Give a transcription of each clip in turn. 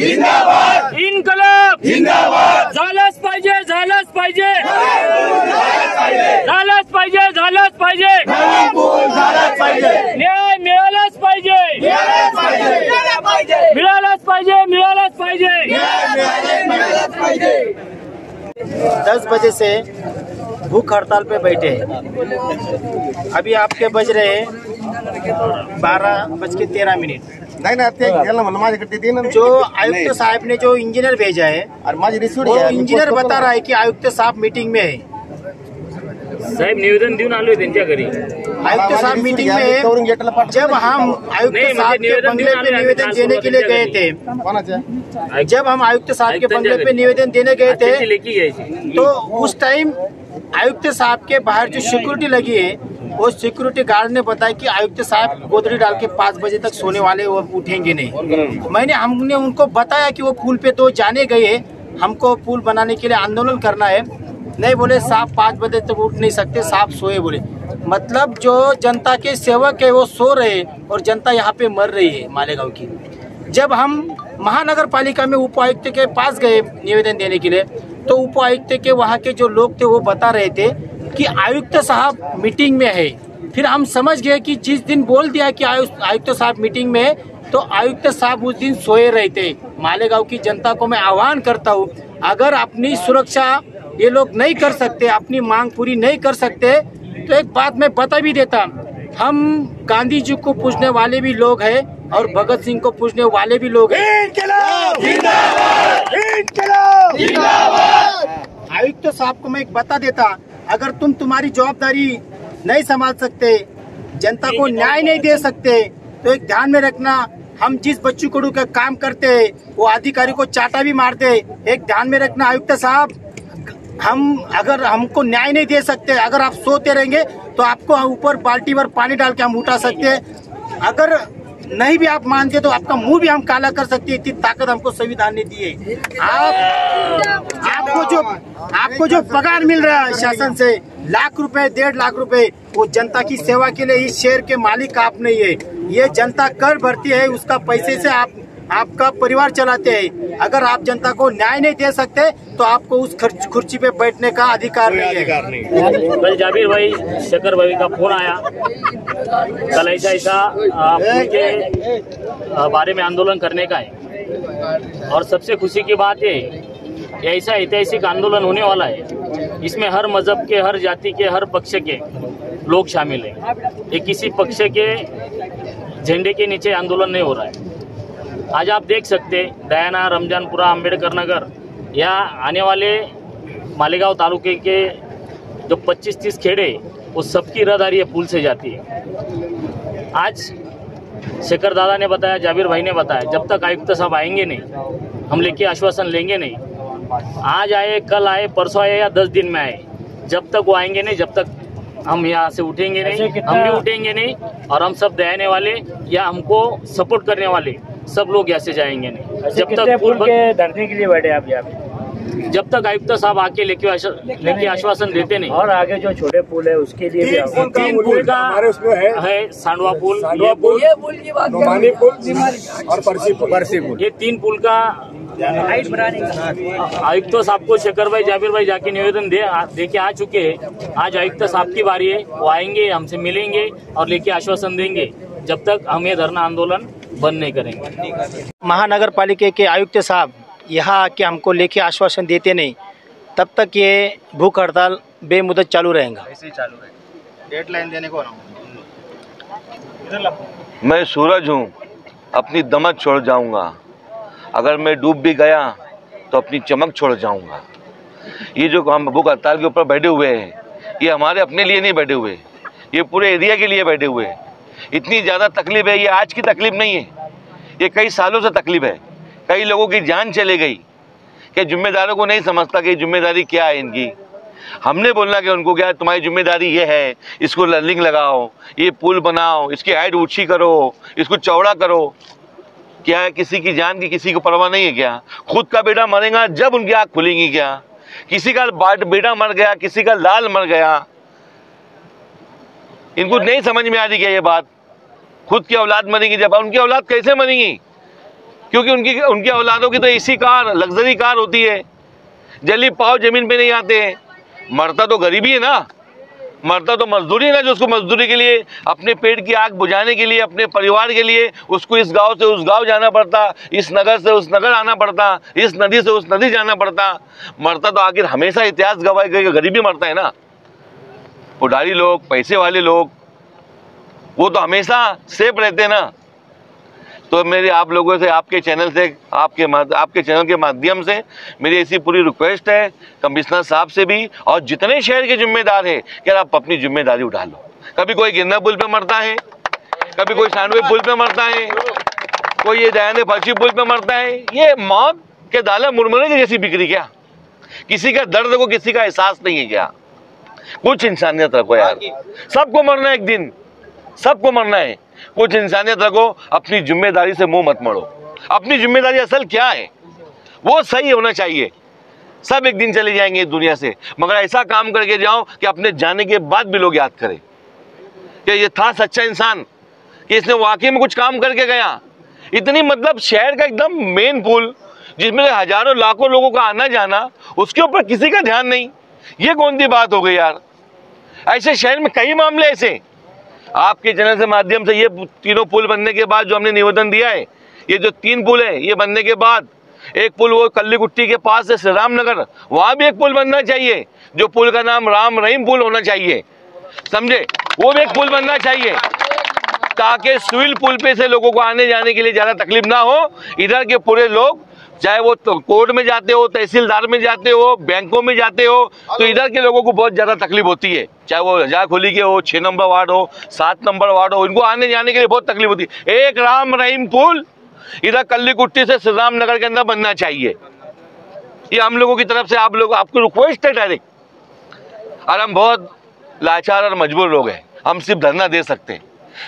जिंदाबाद, इन्कलाब जिंदाबाद, झालंच पाहिजे, झालंच पाहिजे, झालंच पाहिजे, झालंच पाहिजे, न्याय मिळालाच पाहिजे, मिळालाच पाहिजे, मिळालाच पाहिजे। 10 बजे से भूख हड़ताल पे बैठे हैं। अभी आपके बज रहे हैं 12:13। जो आयुक्त साहब ने जो इंजीनियर भेजा है, वो इंजीनियर बता रहा है कि आयुक्त साहब मीटिंग में है। साहेब निवेदन देऊन आलोय त्यांच्या घरी। आयुक्त साहब मीटिंग में है। जब हम आयुक्त साहब के बंगले पे निवेदन देने के लिए गए थे, जब हम आयुक्त साहब के बंगले पे निवेदन देने गए थे, तो उस टाइम आयुक्त साहब के बाहर जो सिक्योरिटी लगी है, वो सिक्योरिटी गार्ड ने बताया कि आयुक्त साहब गोदरी डाल के 5 बजे तक सोने वाले, वो उठेंगे नहीं। हमने उनको बताया कि वो पुल पे तो जाने गए, हमको पुल बनाने के लिए आंदोलन करना है। नहीं बोले साहब 5 बजे तक उठ नहीं सकते, साहब सोए बोले। मतलब जो जनता के सेवक है वो सो रहे और जनता यहाँ पे मर रही है मालेगांव की। जब हम महानगर पालिका में उपायुक्त के पास गए निवेदन देने के लिए, तो उपायुक्त के वहाँ के जो लोग थे वो बता रहे थे कि आयुक्त साहब मीटिंग में है। फिर हम समझ गए कि जिस दिन बोल दिया कि आयुक्त साहब मीटिंग में है, तो आयुक्त साहब उस दिन सोए रहे थे। मालेगांव की जनता को मैं आह्वान करता हूँ, अगर अपनी सुरक्षा ये लोग नहीं कर सकते, अपनी मांग पूरी नहीं कर सकते, तो एक बात मैं बता भी देता, हम गांधी जी को पूजने वाले भी लोग हैं और भगत सिंह को पूजने वाले भी लोग हैं। आयुक्त साहब को मैं एक बता देता, अगर तुम्हारी जवाबदारी नहीं संभाल सकते, जनता को न्याय नहीं दे सकते, तो एक ध्यान में रखना, हम जिस बच्चों को का काम करते हैं वो अधिकारी को चाटा भी मारते। एक ध्यान में रखना आयुक्त साहब, अगर हमको न्याय नहीं दे सकते, अगर आप सोते रहेंगे तो आपको ऊपर बाल्टी भर पानी डाल के हम उठा सकते हैं। अगर नहीं भी आप मानते तो आपका मुंह भी हम काला कर सकते हैं। इतनी ताकत हमको संविधान ने दी है। आपको जो पगार मिल रहा है शासन से, लाख रुपए 1.5 लाख रुपए, वो जनता की सेवा के लिए, इस शहर के मालिक आप नहीं है। ये जनता कर भरती है, उसका पैसे से आपका परिवार चलाते हैं। अगर आप जनता को न्याय नहीं दे सकते तो आपको उस कुर्सी पे बैठने का अधिकार नहीं है। कल जाबिर भाई, शकर भाई का फोन आया, कल ऐसा पुल के बारे में आंदोलन करने का है। और सबसे खुशी की बात ये, ऐसा ऐतिहासिक आंदोलन होने वाला है, इसमें हर मजहब के, हर जाति के, हर पक्ष के लोग शामिल हैं। ये किसी पक्ष के झंडे के नीचे आंदोलन नहीं हो रहा है। आज आप देख सकते, दयाना, रमजानपुरा, अंबेडकर नगर, या आने वाले मालेगांव तालुके के जो 25-30 खेड़े, वो सबकी रहदारी ये पुल से जाती है। आज शेखर दादा ने बताया, जाबिर भाई ने बताया, जब तक आयुक्त साहब आएंगे नहीं, हम लेके आश्वासन लेंगे नहीं। आज आए, कल आए, परसों आए या 10 दिन में आए, जब तक वो आएंगे नहीं, जब तक हम यहाँ से उठेंगे नहीं, हम भी उठेंगे नहीं। और हम सब दयाने वाले या हमको सपोर्ट करने वाले सब लोग यहाँ से जाएंगे नहीं, जब तक पुल के धरने के लिए बैठे आप यहाँ पे, जब तक आयुक्त साहब आके लेके आश्वासन देते नहीं। और आगे जो छोटे पुल है उसके लिए 3 पुल का है, सांडवा पुल, और परसी पुल, ये 3 पुल का आयुक्त साहब को शेखर भाई, जाबिर भाई जाके निवेदन दे के आ चुके हैं। आज आयुक्त साहब की बारी है, वो आएंगे, हमसे मिलेंगे और लेके आश्वासन देंगे। जब तक हम ये धरना आंदोलन बंद नहीं करेंगे। महानगर पालिका के आयुक्त साहब यहाँ आके हमको लेके आश्वासन देते नहीं, तब तक ये भूख हड़ताल बेमुदत चालू रहेगा। ऐसे ही चालू रहेगा। डेडलाइन देने को मैं सूरज हूँ, अपनी दमक छोड़ जाऊँगा। अगर मैं डूब भी गया तो अपनी चमक छोड़ जाऊँगा। ये जो हम भूख हड़ताल के ऊपर बैठे हुए हैं, ये हमारे अपने लिए नहीं बैठे हुए, ये पूरे एरिया के लिए बैठे हुए हैं। इतनी ज़्यादा तकलीफ है, ये आज की तकलीफ नहीं है, ये कई सालों से तकलीफ है। कई लोगों की जान चले गई कि जिम्मेदारों को नहीं समझता कि जिम्मेदारी क्या है इनकी। हमने बोलना कि उनको क्या, तुम्हारी जिम्मेदारी ये है, इसको लर्निंग लगाओ, ये पुल बनाओ, इसकी हाइट ऊंची करो, इसको चौड़ा करो। क्या है, किसी की जान की किसी को परवाह नहीं है क्या? खुद का बेटा मरेगा जब उनकी आँख खुलेंगी क्या? किसी का बेटा मर गया, किसी का लाल मर गया, इनको नहीं समझ में आ रही क्या ये बात? खुद की औलाद मरेगी जब, उनकी औलाद कैसे मरेगी? क्योंकि उनकी औलादों की तो एसी कार, लग्जरी कार होती है, जल्दी पाँव जमीन पे नहीं आते हैं। मरता तो गरीबी है ना, मरता तो मजदूरी है ना, जो उसको मजदूरी के लिए, अपने पेट की आग बुझाने के लिए, अपने परिवार के लिए उसको इस गांव से उस गांव जाना पड़ता, इस नगर से उस नगर आना पड़ता, इस नदी से उस नदी जाना पड़ता। मरता तो आखिर हमेशा इतिहास गवाह कि गरीबी मरता है ना। उधारी लोग, पैसे वाले लोग, वो तो हमेशा सेफ रहते हैं ना। तो मेरी आप लोगों से, आपके चैनल से, आपके चैनल के माध्यम से मेरी ऐसी पूरी रिक्वेस्ट है कमिश्नर साहब से भी, और जितने शहर के जिम्मेदार हैं कि आप अपनी जिम्मेदारी उठा लो। कभी कोई गिरना पुल पे मरता है, कभी कोई सांडवे पुल पे मरता है, कोई ये दयाने फर्शी पुल पे मरता है। ये मौत के दाला मुरमुरे की जैसी बिक्री क्या? किसी का दर्द को किसी का एहसास नहीं है क्या? कुछ इंसानियत रखो यार, सबको मरना है एक दिन, सबको मरना है। कुछ इंसानियत रखो, अपनी जिम्मेदारी से मुंह मत मोड़ो। अपनी जिम्मेदारी असल क्या है वो सही होना चाहिए। सब एक दिन चले जाएंगे इस दुनिया से, मगर ऐसा काम करके जाओ कि अपने जाने के बाद भी लोग याद करें कि ये था सच्चा इंसान, कि इसने वाकई में कुछ काम करके गया। इतनी मतलब शहर का एकदम मेन पुल जिसमें हजारों लाखों लोगों का आना जाना, उसके ऊपर किसी का ध्यान नहीं। ये कौन सी बात हो गई यार? ऐसे शहर में कई मामले ऐसे। आपके चैनल से माध्यम से ये तीनों पुल बनने के बाद जो हमने निवेदन दिया है, ये जो 3 पुल है ये बनने के बाद एक पुल वो कल्ली कुट्टी के पास है श्री राम नगर, वहां भी एक पुल बनना चाहिए, जो पुल का नाम राम रहीम पुल होना चाहिए, समझे? वो भी एक पुल बनना चाहिए ताकि सिविल पुल पे से लोगों को आने जाने के लिए ज्यादा तकलीफ ना हो। इधर के पूरे लोग, चाहे वो कोर्ट में जाते हो, तहसीलदार में जाते हो, बैंकों में जाते हो, तो इधर के लोगों को बहुत ज्यादा तकलीफ होती है। चाहे वो रजाखोली के हो, 6 नंबर वार्ड हो, 7 नंबर वार्ड हो, इनको आने जाने के लिए बहुत तकलीफ होती है। एक राम रहीम पुल इधर कल्ली कुट्टी से श्री राम नगर के अंदर बनना चाहिए। ये हम लोगों की तरफ से आप लोग, आपको रिक्वेस्ट है डायरेक्ट। और हम बहुत लाचार और मजबूर लोग हैं, हम सिर्फ धरना दे सकते हैं,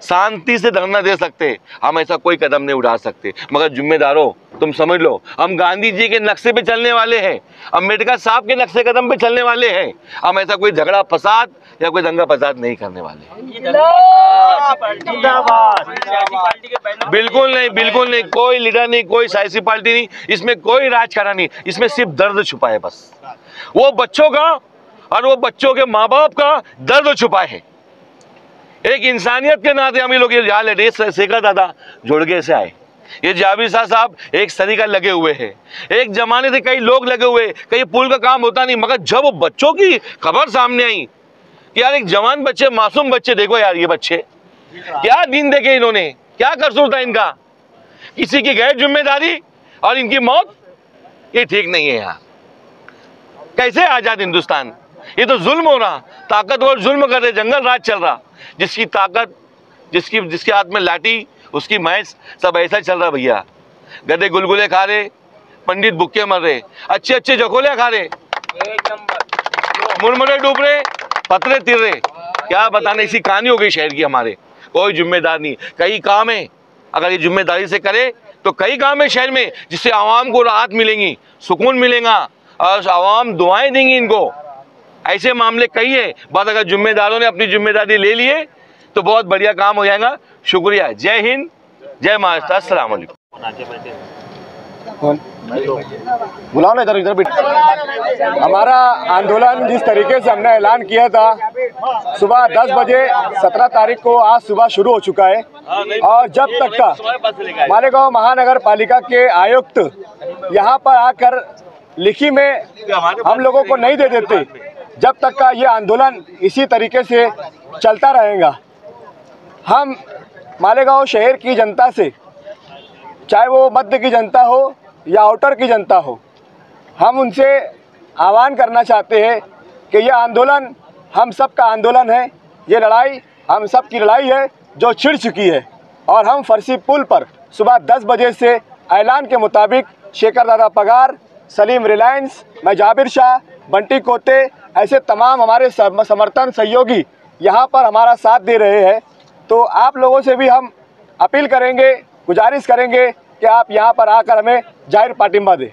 शांति से धरना दे सकते, हम ऐसा कोई कदम नहीं उठा सकते। मगर जिम्मेदारों, तुम समझ लो, हम गांधी जी के नक्शे पे चलने वाले हैं, अम्बेडकर साहब के नक्शे कदम पे चलने वाले हैं। हम ऐसा कोई झगड़ा फसाद या कोई दंगा फसाद नहीं करने वाले। बिल्कुल नहीं, बिल्कुल नहीं, कोई लीडर नहीं, कोई सियासी पार्टी नहीं, इसमें कोई राजकारण नहीं, इसमें सिर्फ दर्द छुपा है बस। वो बच्चों का और वो बच्चों के माँ बाप का दर्द छुपा है। एक इंसानियत के नाते हम लोग ये जाल रेस शेखर दादा जोड़गे से आए, ये जाबिर शाह साहब एक तरीका लगे हुए हैं, एक जमाने से कई लोग लगे हुए, कई पुल का काम होता नहीं, मगर जब वो बच्चों की खबर सामने आई कि यार एक जवान बच्चे, मासूम बच्चे, देखो यार ये बच्चे क्या दिन देखे, इन्होंने क्या कसूर था इनका, किसी की गैर जिम्मेदारी और इनकी मौत, ये ठीक नहीं है यार। कैसे आजाद हिंदुस्तान? ये तो जुल्म हो रहा, ताकतवर जुल्म कर रहे, जंगल राज चल रहा, जिसकी ताकत, जिसके हाथ में लाठी, उसकी मैच, सब ऐसा चल रहा भैया। गधे गुलगुले खा रहे, पंडित भुक्के मर रहे, अच्छे अच्छे जकोले खा रहे, मुरमुरे डूब रहे, पतरे तिर रहे। क्या बताने, इसी कहानी हो गई शहर की हमारे। कोई जिम्मेदार नहीं, कई काम है, अगर ये जिम्मेदारी से करे तो कई काम है शहर में जिससे आवाम को राहत मिलेंगी, सुकून मिलेगा और आवाम दुआएं देंगी इनको। ऐसे मामले कई है, बस अगर जिम्मेदारों ने अपनी जिम्मेदारी ले लिए तो बहुत बढ़िया काम हो जाएगा। शुक्रिया, जय हिंद, जय महाराष्ट्र, अस्सलाम वालेकुम। बुलाओ ना, इधर इधर बैठ। हमारा आंदोलन जिस तरीके से हमने ऐलान किया था सुबह 10 बजे 17 तारीख को, आज सुबह शुरू हो चुका है। और जब तक का मालेगांव महानगर पालिका के आयुक्त यहाँ पर आकर लिखी में हम लोगों को नहीं दे देते, जब तक का ये आंदोलन इसी तरीके से चलता रहेगा। हम मालेगांव शहर की जनता से, चाहे वो मध्य की जनता हो या आउटर की जनता हो, हम उनसे आह्वान करना चाहते हैं कि यह आंदोलन हम सब का आंदोलन है, ये लड़ाई हम सब की लड़ाई है जो छिड़ चुकी है। और हम फर्शी पुल पर सुबह 10 बजे से ऐलान के मुताबिक शेखर दादा पगार, सलीम रिलायंस, मैं जाबिर शाह, बंटी कोते, ऐसे तमाम हमारे समर्थन सहयोगी यहाँ पर हमारा साथ दे रहे हैं। तो आप लोगों से भी हम अपील करेंगे, गुजारिश करेंगे कि आप यहाँ पर आकर हमें जाहिर पाटिंबा दें।